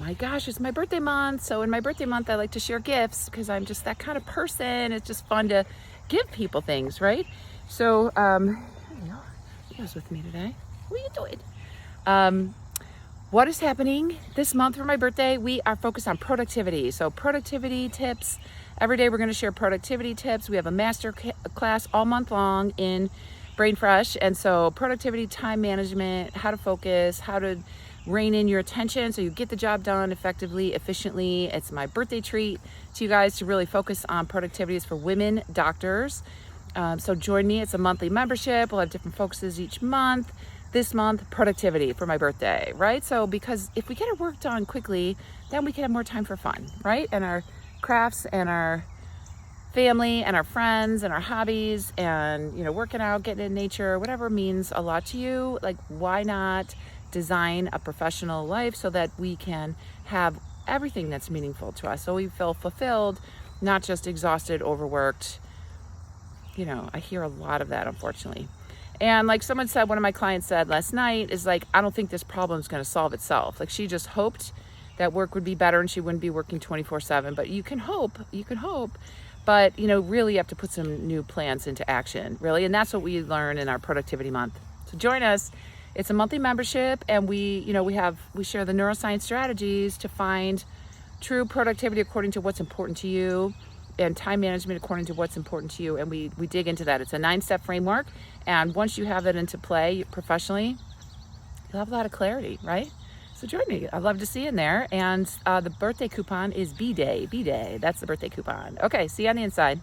my gosh, it's my birthday month. So in my birthday month, I like to share gifts because I'm just that kind of person. It's just fun to give people things, right? So, Leo's with me today. What are you doing? What is happening this month for my birthday? We are focused on productivity. So productivity tips. Every day we're going to share productivity tips. We have a master class all month long in Brain Fresh. And so productivity, time management, how to focus, how to rein in your attention so you get the job done effectively, efficiently. It's my birthday treat to you guys to really focus on productivity. It's for women doctors. So join me. It's a monthly membership. We'll have different focuses each month. This month, productivity for my birthday, right? So because if we get our work done quickly, then we can have more time for fun, right? And our crafts and our family and our friends and our hobbies and, working out, getting in nature, whatever means a lot to you. Like, why not design a professional life so that we can have everything that's meaningful to us? So we feel fulfilled, not just exhausted, overworked. I hear a lot of that, unfortunately. And like someone said, one of my clients said last night is like, I don't think this problem is going to solve itself. Like she just hoped that work would be better and she wouldn't be working 24/7. But you can hope, but really you have to put some new plans into action, really. And that's what we learn in our productivity month. So join us. It's a monthly membership, and we share the neuroscience strategies to find true productivity according to what's important to you, and time management according to what's important to you. And we dig into that. It's a 9-step framework. And once you have it into play professionally, you'll have a lot of clarity, right? So join me. I'd love to see you in there. And the birthday coupon is B-Day. That's the birthday coupon. Okay, see you on the inside.